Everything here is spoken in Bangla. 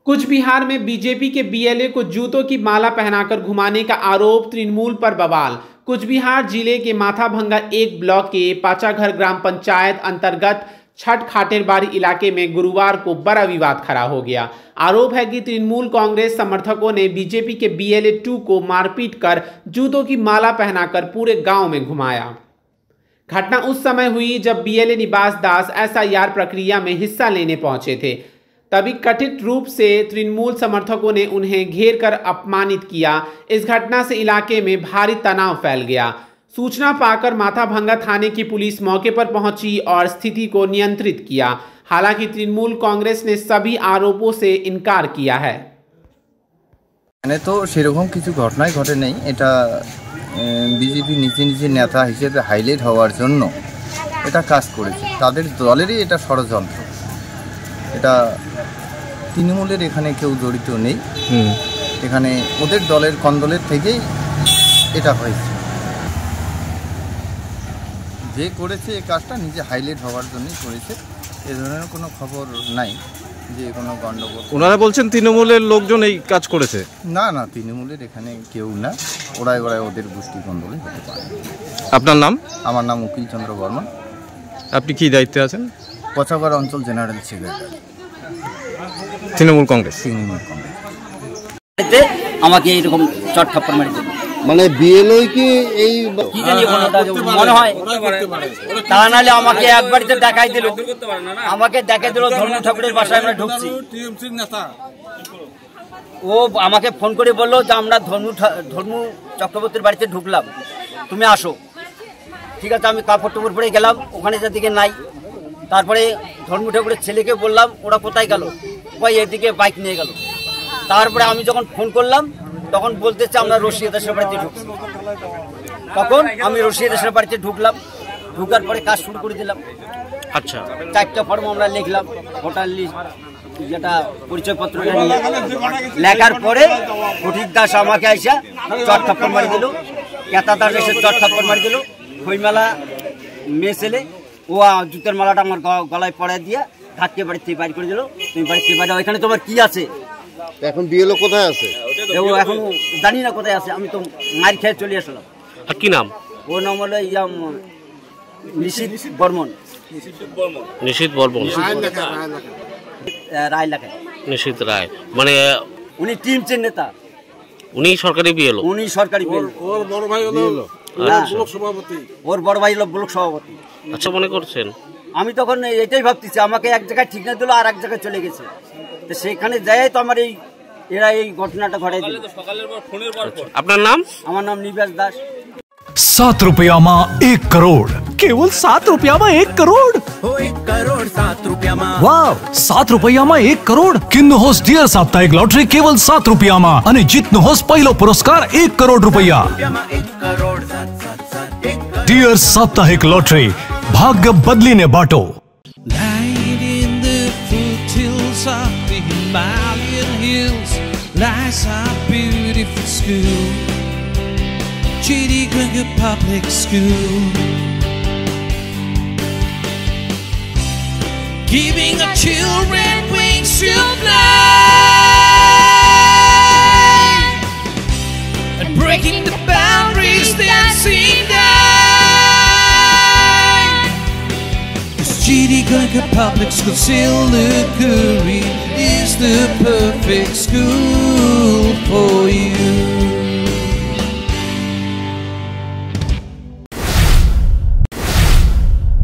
कुछ बिहार में बीजेपी के बीएलए को जूतों की माला पहनाकर घुमाने का आरोप, तृणमूल पर बवाल। कुछ बिहार जिले के माथाभंगा एक ब्लॉक के पाचाघर ग्राम पंचायत अंतर्गत छठ खाटेरबाड़ी इलाके में गुरुवार को बड़ा विवाद खड़ा हो गया। आरोप है कि तृणमूल कांग्रेस समर्थकों ने बीजेपी के बीएलए 2 को मारपीट कर जूतों की माला पहनाकर पूरे गांव में घुमाया। घटना उस समय हुई जब बीएलए निवास दास एसआईआर प्रक्रिया में हिस्सा लेने पहुंचे थे। तभी कथित रूप से तृणमूल समर्थकों ने उन्हें घेर कर अपमानित किया। इस घटना से इलाके में भारी तनाव फैल गया। सूचना पाकर माथाभंगा थाने की पुलिस मौके पर पहुंची और स्थिति को नियंत्रित किया। हालांकि तृणमूल कांग्रेस ने सभी आरोपों से इनकार किया है। तो সেরকম কিছু ঘটনাই ঘটে নাই। এটা বিজেপি নিচে নেতা হিসেবে হাইলাইট হওয়ার জন্য এটা কাজ করেছে। তাদের দলেরই এটা ষড়যন্ত্র। এটা তৃণমূলের এখানে কেউ জড়িত নেই। এখানে ওদের দলের কন্দলের থেকেই এটা হয়েছে। যে করেছে এই কাজটা নিজে হাইলাইট হওয়ার জন্যই করেছে। এ ধরনের কোনো খবর নাই যে কোনো গণ্ডগোল। ওনারা বলছেন তৃণমূলের লোকজন এই কাজ করেছে। না না, তৃণমূলের এখানে কেউ না। ওরাই ওদের গোষ্ঠী কন্দলে হতে পারে। আপনার নাম? আমার নাম উকিল চন্দ্র বর্মন। আপনি কি দায়িত্বে আছেন? পচাগড় অঞ্চল জেনারেল সেক্রেটারি, তৃণমূল কংগ্রেস। আমাকে এইরকম চট থাপ্পড় মারি দিল। মানে বিএলও কি এই মনে হয় তা নাহলে আমাকে একবারই দেখাই দিল। আমাকে দেখাই দিল ধর্ম ঠাকুরের বাসায় আমরা ঢুকছি। ও আমাকে ফোন করে বললো যে আমরা ধর্ম চক্রবর্তীর বাড়িতে ঢুকলাম, তুমি আসো। ঠিক আছে, আমি কাপড় টুপড় পরে গেলাম, ওখানে যাদিকে নাই। তারপরে ধর্ম ঠাকুরের ছেলেকে বললাম ওরা কোথায় গেল, ওই এদিকে বাইক নিয়ে গেল। তারপরে আমি যখন ফোন করলাম তখন বলতেছে আমরা রশিয়া দেশের বাড়িতে ঢুকছি। তখন আমি রশিয়া দেশের বাড়িতে ঢুকলাম। ঢুকার পরে কাজ শুরু করে দিলাম। আচ্ছা, 4টা ফর্ম আমরা লিখলাম, ভোটার লিস্ট যেটা পরিচয়পত্র লেখার পরে ফটিক দাস আমাকে আইসা চট থাপ্পড় মারি দিল। কেতা দাস এসে চট থাপ্পড় মারি দিল। খইমেলা মেয়ে ছেলে ও জুতের মালাটা আমার গলায় পড়ায় দিয়ে ধাক্কে বাড়িতে বাইর করে দিল। তুমি বাড়িতে বাইরে, ওইখানে তোমার কি আছে? এখন বিএলও কোথায় আছে? ও এখন জানি না কোথায় আছে। আমি তো মার খেয়ে চলে আসলাম। আর কি নাম? ও নাম হলো নিশীথ বর্মন। নিশীথ বর্মন, রায় লেখায় নিশীথ রায়। মানে উনি টিএমসির নেতা। উনি সরকারি বিএলও? উনি সরকারি বিএলও। ওর বড় ভাই হলো ব্লক সভাপতি। ওর বড় ভাই হলো ব্লক সভাপতি। আচ্ছা, মনে করছেন? আমি তখন এটাই ভাবতেছি আমাকে এক জায়গায় ঠিক না দিল, আর এক জায়গায় চলে গেছে। তো সেখানে যাই তো আমার এরা এই ঘটনাটা ঘটাই দিল। আপনার নাম? আমার নাম নিবাস দাস। 7 रुपया में 1 करोड़, केवल 7 रुपया में 1 करोड़। 1 करोड़ 7 रुपया में। वाव, 7 रुपया में 1 करोड़। किन्न होस डियर साप्ताहिक लॉटरी केवल 7 रुपया में અને જીતનો હોસ પહેલો પુરસ્કાર 1 करोड़ रुपया। डियर साप्ताहिक लॉटरी, भाग्य बदलीने बाटो। Lying in the foothills of the Himalayan hills lies our beautiful school, Chittiganga Public School, giving our children wings to fly and breaking the boundaries that seem dying. Cause Chittiganga Public School, Silicuri is the perfect school.